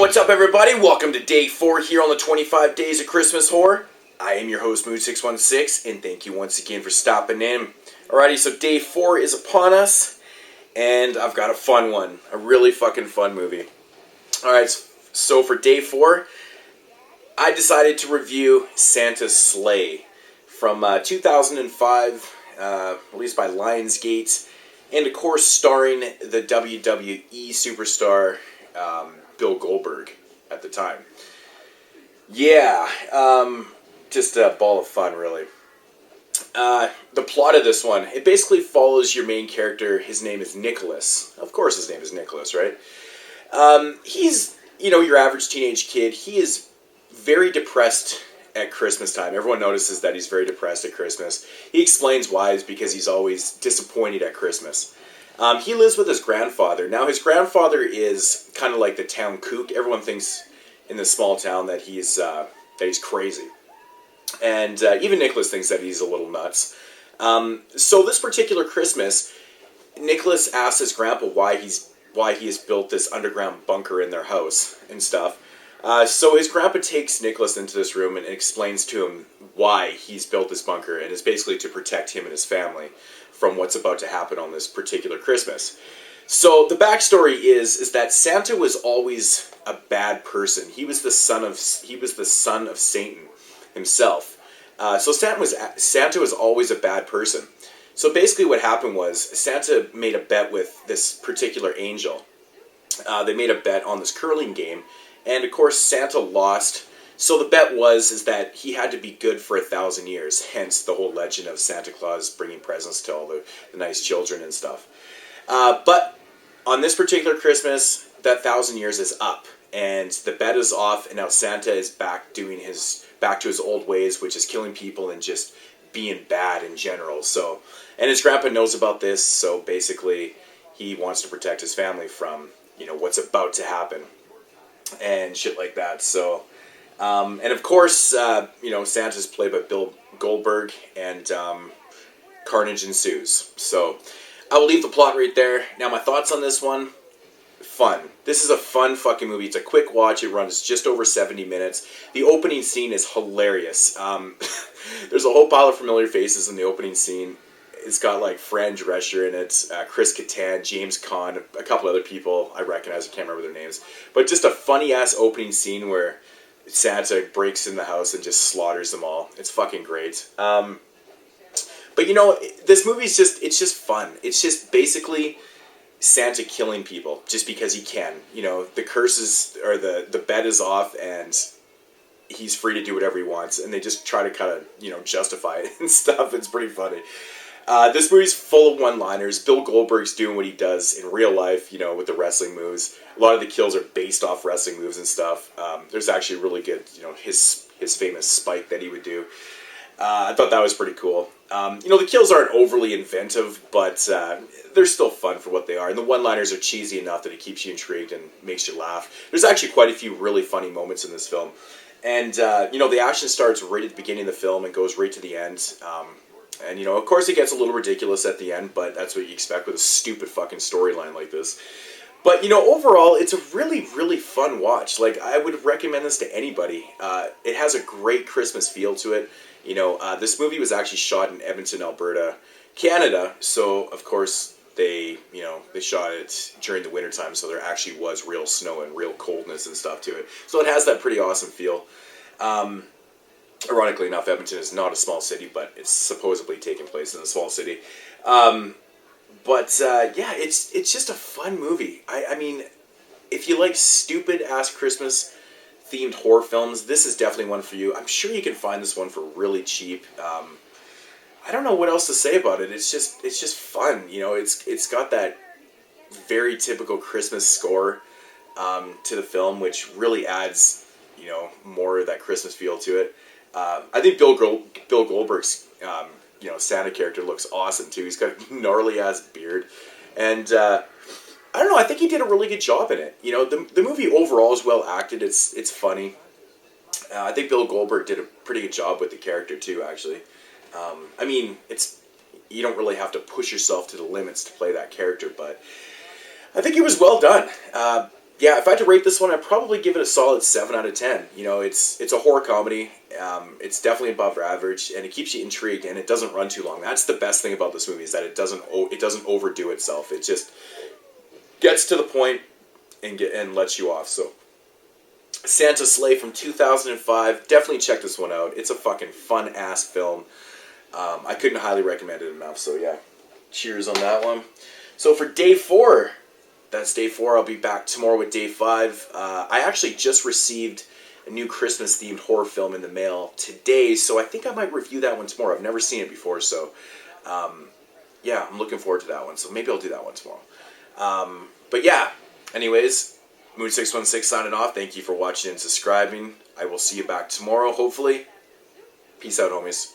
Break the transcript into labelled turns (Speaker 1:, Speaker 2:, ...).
Speaker 1: What's up, everybody? Welcome to day 4 here on the 25 Days of Christmas Horror. I am your host, Moodz616, and thank you once again for stopping in. Alrighty, so day 4 is upon us, and I've got a fun one. A really fucking fun movie. Alright, so for day 4, I decided to review Santa's Sleigh from 2005, released by Lionsgate, and of course starring the WWE superstar Bill Goldberg at the time. Yeah, just a ball of fun, really. The plot of this one, it basically follows your main character. His name is Nicholas. Of course his name is Nicholas, right? He's, your average teenage kid. He is very depressed at Christmas time. Everyone notices that he's very depressed at Christmas. He explains why. It's because he's always disappointed at Christmas. He lives with his grandfather. Now, his grandfather is kind of like the town kook. Everyone thinks in this small town that he's crazy. And even Nicholas thinks that he's a little nuts. So this particular Christmas, Nicholas asks his grandpa why he has built this underground bunker in their house and stuff. So his grandpa takes Nicholas into this room and explains to him why he's built this bunker, and it's basically to protect him and his family from what's about to happen on this particular Christmas. So the backstory is that Santa was always a bad person. He was the son of Satan himself. So Santa was always a bad person. So basically what happened was Santa made a bet with this particular angel. They made a bet on this curling game, and of course Santa lost. So the bet is that he had to be good for 1,000 years, hence the whole legend of Santa Claus bringing presents to all the nice children and stuff. But on this particular Christmas, that 1,000 years is up, and the bet is off, and now Santa is back to his old ways, which is killing people and just being bad in general. So, and his grandpa knows about this, so basically he wants to protect his family from, what's about to happen and shit like that. So, and of course, Santa's played by Bill Goldberg, and carnage ensues. So, I will leave the plot right there. Now, my thoughts on this one: fun. This is a fun fucking movie. It's a quick watch. It runs just over 70 minutes. The opening scene is hilarious. There's a whole pile of familiar faces in the opening scene. It's got like Fran Drescher in it, Chris Kattan, James Caan, a couple other people I recognize. I can't remember their names. But just a funny ass opening scene where Santa breaks in the house and just slaughters them all. It's fucking great. But this movie's it's just fun. It's just basically Santa killing people just because he can. The curses, or the bet is off, and he's free to do whatever he wants, and they just try to kind of, justify it and stuff. It's pretty funny. This movie's full of one-liners. Bill Goldberg's doing what he does in real life, with the wrestling moves. A lot of the kills are based off wrestling moves and stuff. There's actually really good, his famous spike that he would do. I thought that was pretty cool. The kills aren't overly inventive, but they're still fun for what they are. And the one-liners are cheesy enough that it keeps you intrigued and makes you laugh. There's actually quite a few really funny moments in this film. And, the action starts right at the beginning of the film and goes right to the end. And, of course it gets a little ridiculous at the end, but that's what you expect with a stupid fucking storyline like this. But, overall, it's a really, really fun watch. Like, I would recommend this to anybody. It has a great Christmas feel to it. This movie was actually shot in Edmonton, Alberta, Canada. So, of course, they shot it during the wintertime, so there actually was real snow and real coldness and stuff to it. So it has that pretty awesome feel. Ironically enough, Edmonton is not a small city, but it's supposedly taking place in a small city. It's just a fun movie. I mean, if you like stupid-ass Christmas-themed horror films, this is definitely one for you. I'm sure you can find this one for really cheap. I don't know what else to say about it. It's just fun. It's got that very typical Christmas score to the film, which really adds, more of that Christmas feel to it. I think Bill Goldberg's, Santa character looks awesome too. He's got a gnarly ass beard, and I don't know. I think he did a really good job in it. The movie overall is well acted. It's funny. I think Bill Goldberg did a pretty good job with the character too. Actually, I mean, you don't really have to push yourself to the limits to play that character, but I think it was well done. yeah, if I had to rate this one, I'd probably give it a solid 7 out of 10. You know, it's a horror comedy. It's definitely above average, and it keeps you intrigued, and it doesn't run too long. That's the best thing about this movie, is that it doesn't overdo itself. It just gets to the point and lets you off. So, Santa's Sleigh from 2005. Definitely check this one out. It's a fucking fun ass film. I couldn't highly recommend it enough. So yeah, cheers on that one. So for day 4. That's day 4. I'll be back tomorrow with day 5. I actually just received a new Christmas-themed horror film in the mail today, so I think I might review that one tomorrow. I've never seen it before, so yeah, I'm looking forward to that one. So maybe I'll do that one tomorrow. But yeah, anyways, Moodz616 signing off. Thank you for watching and subscribing. I will see you back tomorrow, hopefully. Peace out, homies.